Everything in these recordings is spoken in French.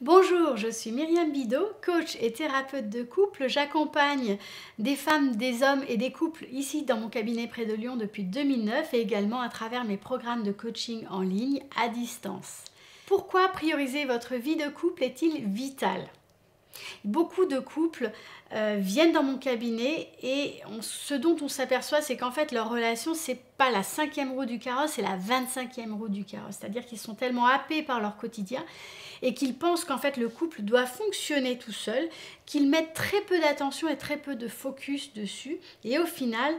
Bonjour, je suis Myriam Bidot, coach et thérapeute de couple. J'accompagne des femmes, des hommes et des couples ici dans mon cabinet près de Lyon depuis 2009 et également à travers mes programmes de coaching en ligne à distance. Pourquoi prioriser votre vie de couple est-il vital ? Beaucoup de couples viennent dans mon cabinet et ce dont on s'aperçoit, c'est qu'en fait leur relation, c'est pas la 5e roue du carrosse, c'est la 25e roue du carrosse. C'est-à-dire qu'ils sont tellement happés par leur quotidien et qu'ils pensent qu'en fait le couple doit fonctionner tout seul, qu'ils mettent très peu d'attention et très peu de focus dessus. Et au final,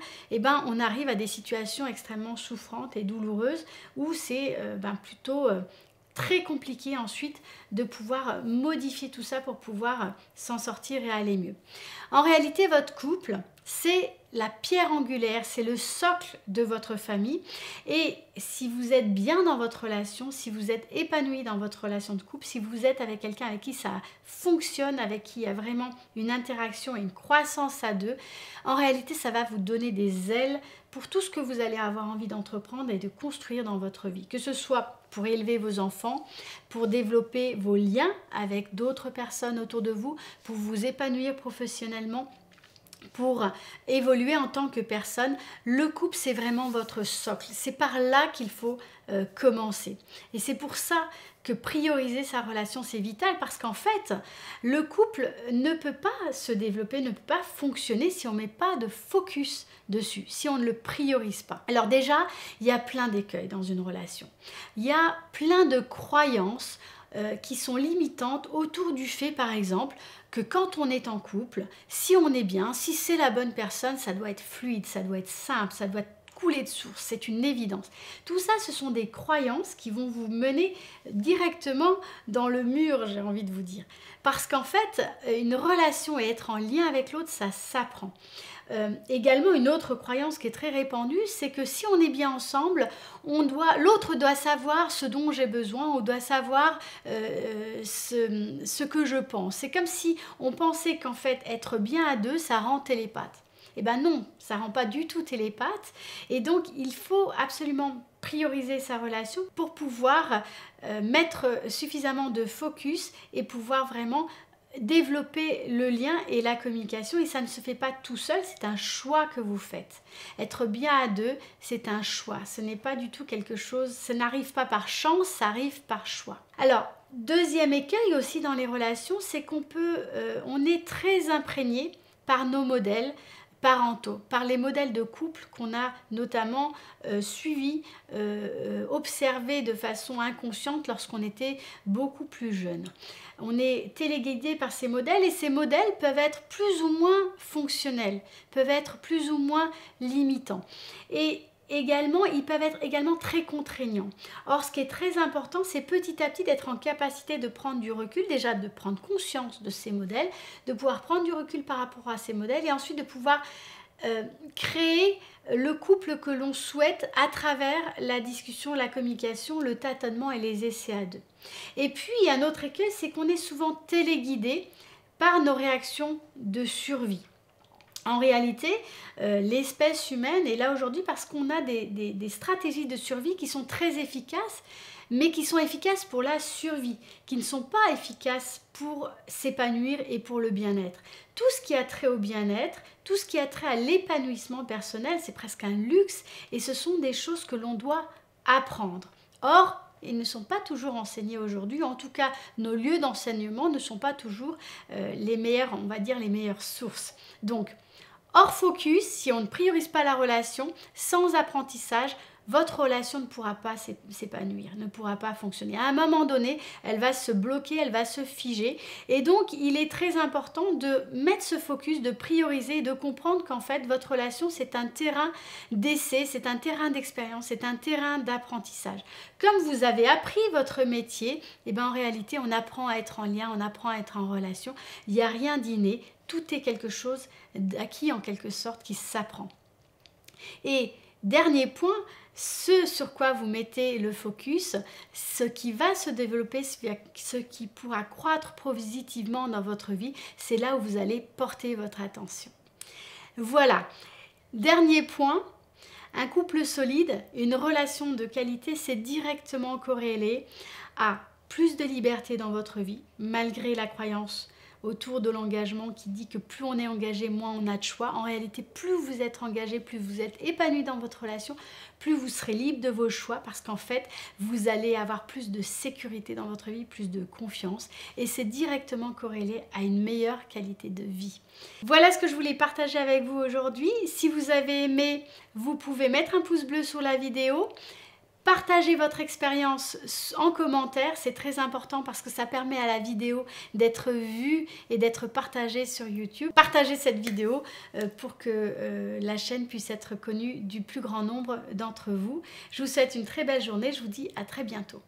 on arrive à des situations extrêmement souffrantes et douloureuses où c'est plutôt très compliqué ensuite de pouvoir modifier tout ça pour pouvoir s'en sortir et aller mieux. En réalité, votre couple, c'est la pierre angulaire, c'est le socle de votre famille. Et si vous êtes bien dans votre relation, si vous êtes épanoui dans votre relation de couple, si vous êtes avec quelqu'un avec qui ça fonctionne, avec qui il y a vraiment une interaction et une croissance à deux, en réalité, ça va vous donner des ailes pour tout ce que vous allez avoir envie d'entreprendre et de construire dans votre vie. Que ce soit pour élever vos enfants, pour développer vos liens avec d'autres personnes autour de vous, pour vous épanouir professionnellement, pour évoluer en tant que personne. Le couple, c'est vraiment votre socle. C'est par là qu'il faut commencer. Et c'est pour ça que prioriser sa relation, c'est vital, parce qu'en fait, le couple ne peut pas se développer, ne peut pas fonctionner si on ne met pas de focus dessus, si on ne le priorise pas. Alors déjà, il y a plein d'écueils dans une relation. Il y a plein de croyances qui sont limitantes autour du fait, par exemple, que quand on est en couple, si on est bien, si c'est la bonne personne, ça doit être fluide, ça doit être simple, ça doit couler de source, c'est une évidence. Tout ça, ce sont des croyances qui vont vous mener directement dans le mur, j'ai envie de vous dire. Parce qu'en fait, une relation et être en lien avec l'autre, ça s'apprend. Également, une autre croyance qui est très répandue, c'est que si on est bien ensemble, l'autre doit savoir ce dont j'ai besoin, on doit savoir ce que je pense. C'est comme si on pensait qu'en fait, être bien à deux, ça rend télépathe. Eh bien non, ça ne rend pas du tout télépathe. Et donc, il faut absolument prioriser sa relation pour pouvoir mettre suffisamment de focus et pouvoir vraiment développer le lien et la communication. Et ça ne se fait pas tout seul, c'est un choix que vous faites. Être bien à deux, c'est un choix. Ce n'est pas du tout quelque chose, ça n'arrive pas par chance, ça arrive par choix. Alors, deuxième écueil aussi dans les relations, c'est on est très imprégné par nos modèles parentaux, par les modèles de couple qu'on a notamment suivis, observés de façon inconsciente lorsqu'on était beaucoup plus jeune. On est téléguidé par ces modèles et ces modèles peuvent être plus ou moins fonctionnels, peuvent être plus ou moins limitants. Et également, ils peuvent être également très contraignants. Or, ce qui est très important, c'est petit à petit d'être en capacité de prendre du recul, déjà de prendre conscience de ces modèles, de pouvoir prendre du recul par rapport à ces modèles et ensuite de pouvoir créer le couple que l'on souhaite à travers la discussion, la communication, le tâtonnement et les essais à deux. Et puis, il y a un autre écueil, c'est qu'on est souvent téléguidé par nos réactions de survie. En réalité, l'espèce humaine est là aujourd'hui parce qu'on a des stratégies de survie qui sont très efficaces, mais qui sont efficaces pour la survie, qui ne sont pas efficaces pour s'épanouir et pour le bien-être. Tout ce qui a trait au bien-être, tout ce qui a trait à l'épanouissement personnel, c'est presque un luxe et ce sont des choses que l'on doit apprendre. Or, ils ne sont pas toujours enseignés aujourd'hui, en tout cas nos lieux d'enseignement ne sont pas toujours les meilleures, on va dire les meilleures sources. Donc, hors focus, si on ne priorise pas la relation, sans apprentissage, votre relation ne pourra pas s'épanouir, ne pourra pas fonctionner. À un moment donné, elle va se bloquer, elle va se figer. Et donc, il est très important de mettre ce focus, de prioriser, de comprendre qu'en fait, votre relation, c'est un terrain d'essai, c'est un terrain d'expérience, c'est un terrain d'apprentissage. Comme vous avez appris votre métier, en réalité, on apprend à être en lien, on apprend à être en relation. Il n'y a rien d'inné, tout est quelque chose d'acquis en quelque sorte qui s'apprend. Et dernier point, ce sur quoi vous mettez le focus, ce qui va se développer, ce qui pourra croître positivement dans votre vie, c'est là où vous allez porter votre attention. Voilà. Dernier point, un couple solide, une relation de qualité, c'est directement corrélé à plus de liberté dans votre vie, malgré la croyance autour de l'engagement qui dit que plus on est engagé, moins on a de choix. En réalité, plus vous êtes engagé, plus vous êtes épanoui dans votre relation, plus vous serez libre de vos choix parce qu'en fait, vous allez avoir plus de sécurité dans votre vie, plus de confiance et c'est directement corrélé à une meilleure qualité de vie. Voilà ce que je voulais partager avec vous aujourd'hui. Si vous avez aimé, vous pouvez mettre un pouce bleu sur la vidéo. Partagez votre expérience en commentaire, c'est très important parce que ça permet à la vidéo d'être vue et d'être partagée sur YouTube. Partagez cette vidéo pour que la chaîne puisse être connue du plus grand nombre d'entre vous. Je vous souhaite une très belle journée, je vous dis à très bientôt.